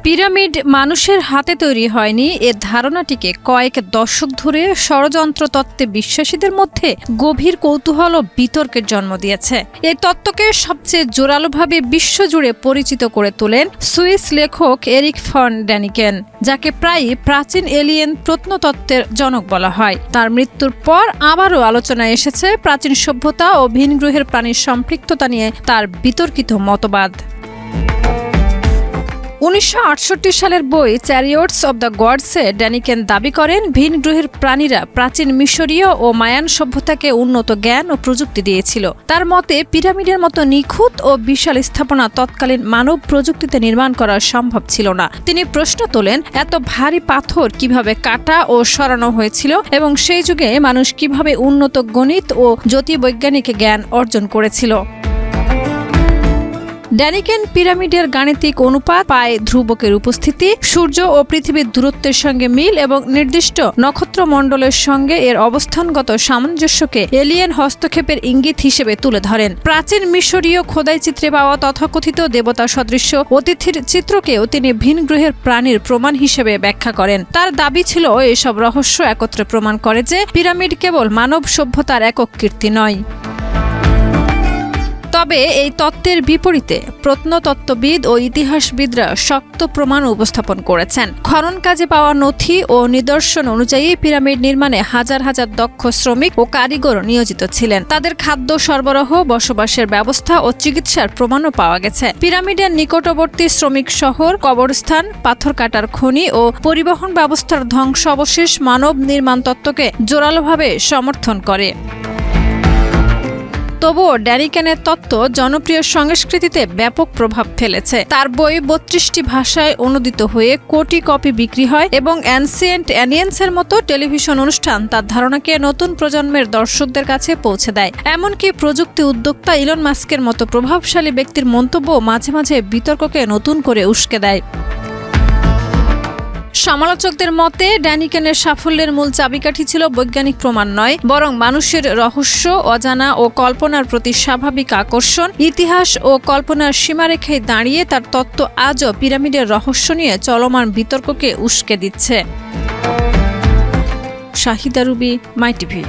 Pyramid মানুষের হাতে তৈরি হয়নি এ ধারণাটিকে কয়েক দশক ধরে ষড়যন্ত্র তত্ত্বে বিশ্বাসীদের মধ্যে গভীর কৌতূহল ও বিতর্কের জন্ম দিয়েছে। এই তত্ত্বকে সবচেয়ে জোরালোভাবে বিশ্বজুড়ে পরিচিত করে তোলেন সুইস লেখক এরিক ফন ড্যানিকেন, যাকে প্রায়ই প্রাচীন এলিয়েন প্রত্নতত্ত্বের জনক বলা হয়। তার মৃত্যুর পর আবারও আলোচনায় এসেছে প্রাচীন সভ্যতা ও ভিনগ্রহের প্রাণীর সম্পৃক্ততা নিয়ে তার বিতর্কিত মতবাদ। 1968 সালের বই চ্যারিয়টস অব দ্য গডসে ড্যানিকেন দাবি করেন ভিন গ্রহের প্রাণীরা প্রাচীন মিশরীয় ও মায়ান সভ্যতাকে উন্নত জ্ঞান ও প্রযুক্তি দিয়েছিল। তার মতে পিরামিডের মতো নিখুঁত ও বিশাল স্থাপনা তৎকালীন মানব প্রযুক্তিতে নির্মাণ করা সম্ভব ছিল না। তিনি প্রশ্ন তোলেন, এত ভারী পাথর কিভাবে কাটা ও সরানো হয়েছিল এবং সেই যুগে মানুষ কিভাবে উন্নত গণিত ও জ্যোতির্বৈজ্ঞানিক জ্ঞান অর্জন করেছিল। ড্যানিকেন পিরামিডের গাণিতিক অনুপাত, পায় ধ্রুবকের উপস্থিতি, সূর্য ও পৃথিবীর দূরত্বের সঙ্গে মিল এবং নির্দিষ্ট নক্ষত্রমণ্ডলের সঙ্গে এর অবস্থানগত সামঞ্জস্যকে এলিয়েন হস্তক্ষেপের ইঙ্গিত হিসেবে তুলে ধরেন। প্রাচীন মিশরীয় খোদাই চিত্রে পাওয়া তথাকথিত দেবতা সদৃশ্য অতিথির চিত্রকেও তিনি ভিন গ্রহের প্রাণীর প্রমাণ হিসেবে ব্যাখ্যা করেন। তার দাবি ছিল এসব রহস্য একত্রে প্রমাণ করে যে পিরামিড কেবল মানব সভ্যতার একক কীর্তি নয়। তবে এই তত্ত্বের বিপরীতে প্রত্নতত্ত্ববিদ ও ইতিহাসবিদরা শক্ত প্রমাণ উপস্থাপন করেছেন। খনন কাজে পাওয়া নথি ও নিদর্শন অনুযায়ী পিরামিড নির্মাণে হাজার হাজার দক্ষ শ্রমিক ও কারিগর নিয়োজিত ছিলেন। তাদের খাদ্য সরবরাহ, বসবাসের ব্যবস্থা ও চিকিৎসার প্রমাণও পাওয়া গেছে। পিরামিডের নিকটবর্তী শ্রমিক শহর, কবরস্থান, পাথর কাটার খনি ও পরিবহন ব্যবস্থার ধ্বংসাবশেষ মানব নির্মাণ তত্ত্বকে জোরালোভাবে সমর্থন করে। তবুও ড্যানিকেনের তত্ত্ব জনপ্রিয় সংস্কৃতিতে ব্যাপক প্রভাব ফেলেছে। তার বই 32টি ভাষায় অনুদিত হয়ে কোটি কপি বিক্রি হয় এবং অ্যানসিয়েন্ট অ্যালিয়েন্সের মতো টেলিভিশন অনুষ্ঠান তার ধারণাকে নতুন প্রজন্মের দর্শকদের কাছে পৌঁছে দেয়। এমনকি প্রযুক্তি উদ্যোক্তা ইলন মাস্কের মতো প্রভাবশালী ব্যক্তির মন্তব্য মাঝে মাঝে বিতর্ককে নতুন করে উস্কে দেয়। সমালোচকদের মতে ড্যানিকেনের সাফল্যের মূল চাবিকাঠি ছিল বৈজ্ঞানিক প্রমাণ নয়, বরং মানুষের রহস্য, অজানা ও কল্পনার প্রতি স্বাভাবিক আকর্ষণ। ইতিহাস ও কল্পনার সীমারেখায় দাঁড়িয়ে তার তত্ত্ব আজও পিরামিডের রহস্য নিয়ে চলমান বিতর্ককে উস্কে দিচ্ছে। শাহিদা রুবি, মাই টিভি।